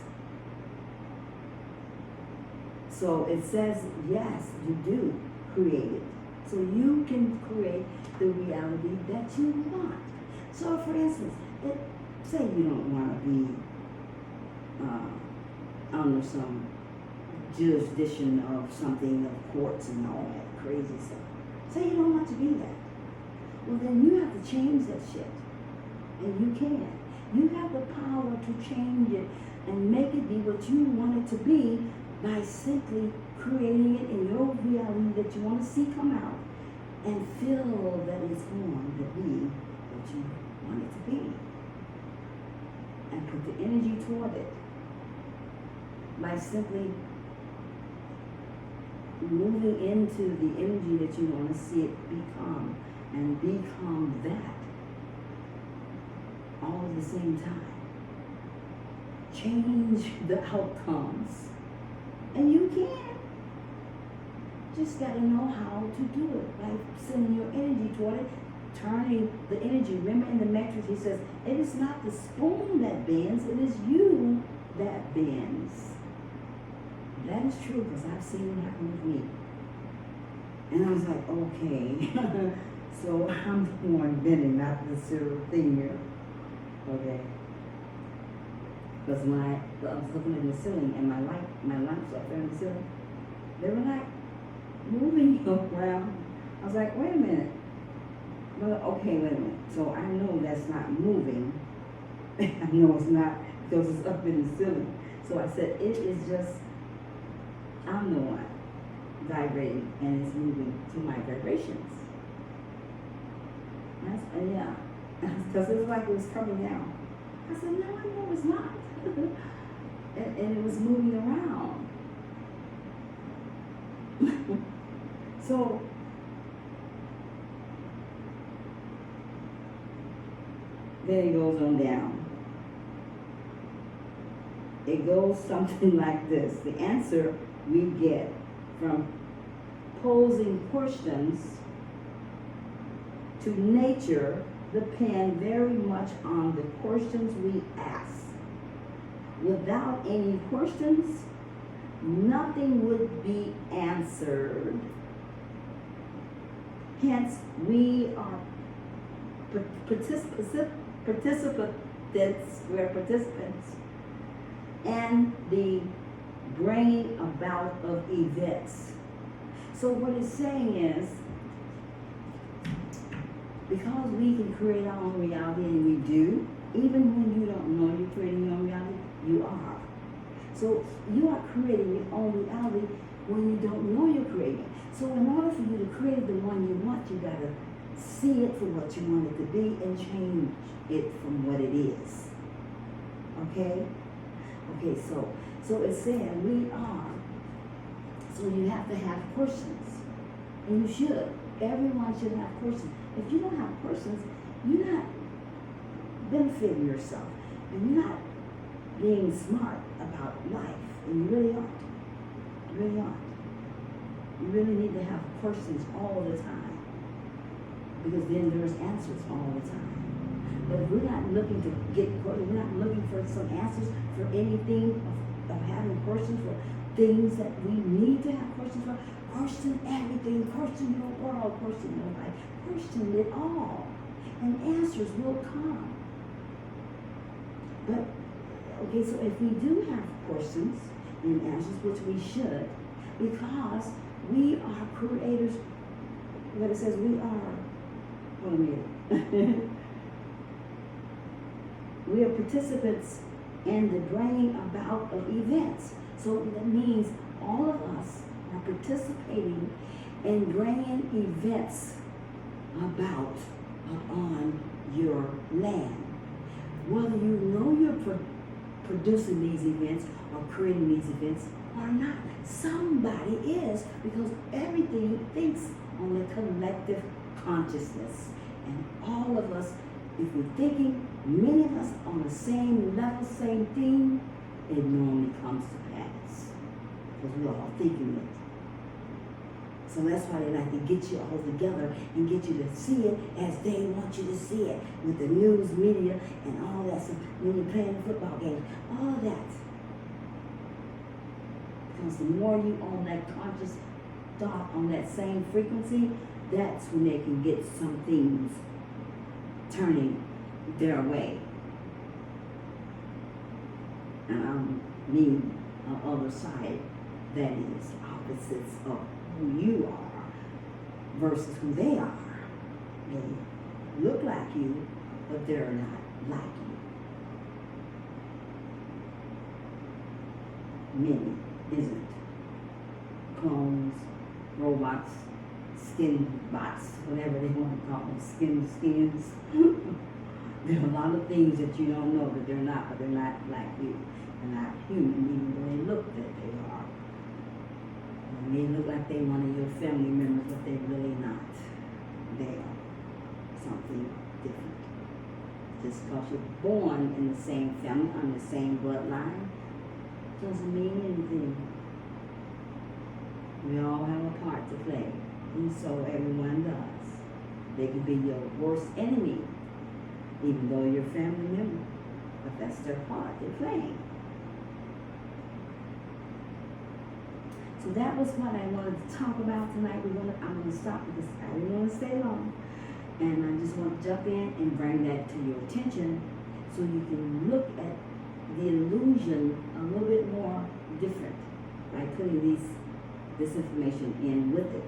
So it says yes, you do create it. So you can create the reality that you want. So for instance, say you don't want to be under some jurisdiction of something, of courts and all that crazy stuff. Say you don't want to be that. Well, then you have to change that shit. And you can. You have the power to change it and make it be what you want it to be by simply creating it in your reality that you want to see come out and feel that it's going to be what you want it to be. And put the energy toward it by simply moving into the energy that you want to see it become, and become that all at the same time. Change the outcomes. And you can. Just got to know how to do it by sending your energy toward it, turning the energy. Remember in the matrix he says, it is not the spoon that bends, it is you that bends. That is true because I've seen it happen with me. And I was like, okay, so I'm the one bending, not the silver thing here. Okay. Because when I was looking at the ceiling and my lamps up there in the ceiling, they were like moving around. I was like, wait a minute. Well, okay, wait a minute. So I know that's not moving. I know it's not because it's up in the ceiling. So I said, it is just, I'm the one vibrating and it's moving to my vibrations. Yeah, because it was like it was coming down. I said, no, I know it's not. and it was moving around. So, then it goes on down. It goes something like this. The answer we get from posing questions to nature depend very much on the questions we ask. Without any questions, nothing would be answered. Hence, we are we're participants in the bringing about of events. So what it's saying is, because we can create our own reality, and we do, even when you don't know you're creating your own reality, you are. So you are creating your own reality when you don't know you're creating. So in order for you to create the one you want, you gotta see it for what you want it to be and change it from what it is. Okay? Okay, so it's saying we are. So you have to have questions. And you should. Everyone should have questions. If you don't have questions, you're not benefiting yourself. And you're not being smart about life. And you really aren't. You really aren't. You really need to have questions all the time. Because then there's answers all the time. But if we're not looking to we're not looking for some answers for anything of having questions for things that we need to have questions for. Question everything, question your world, question your life, question it all. And answers will come. But, okay, so if we do have questions and answers, which we should, because we are creators, what it says, we are, hold a minute. We are participants in the bringing about of events. So that means all of us are participating in bringing events about on your land. Whether you know you're producing these events or creating these events or not, somebody is, because everything thinks on the collective consciousness. And all of us, if we're thinking, many of us on the same level, same thing, it normally comes to pass. Because we're all thinking it. So that's why they like to get you all together and get you to see it as they want you to see it, with the news media and all that stuff. When you're playing football games, all of that. Because the more you on that conscious thought, on that same frequency, that's when they can get some things turning their way. And I mean on the other side, that is opposites of who you are versus who they are. They look like you, but they're not like you. Many, isn't it? Clones, robots, skin bots, whatever they want to call them, skins. There are a lot of things that you don't know that they're not, but they're not like you. They're not human, even though they look that they are. And they look like they're one of your family members, but they're really not. They are something different. Just because you're born in the same family, on the same bloodline, doesn't mean anything. We all have a part to play, and so everyone does. They can be your worst enemy, even though you're a family member, but that's their part they're playing. So that was what I wanted to talk about tonight. I'm gonna stop because I didn't want to stay long. And I just want to jump in and bring that to your attention so you can look at the illusion a little bit more different by putting this information in with it.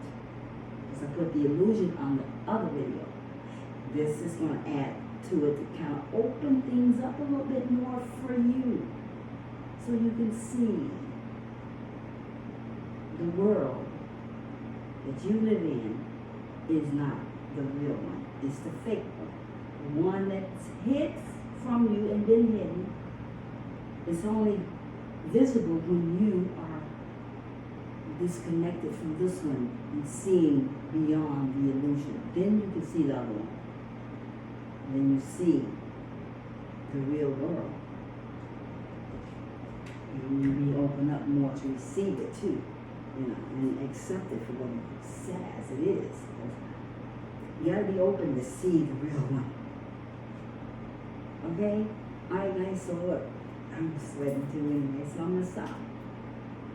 Because I put the illusion on the other video. This is going to add to it to kind of open things up a little bit more for you so you can see the world that you live in is not the real one. It's the fake one. One that's hid from you and been hidden. It's only visible when you are disconnected from this one and seeing beyond the illusion. Then you can see the other one. Then you see the real world. And you be open up more to receive it too, and accept it for what it says it is. You gotta be open to see the real one. Okay? Alright guys, so look, I'm sweating too anyway, so I'm gonna stop.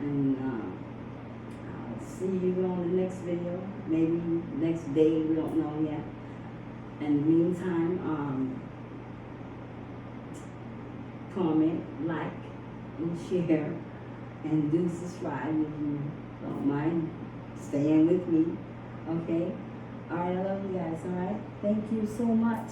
And I'll see you on the next video, maybe next day, we don't know yet. In the meantime, comment, like, and share, and do subscribe if you don't mind staying with me. Okay? Alright, I love you guys, alright? Thank you so much.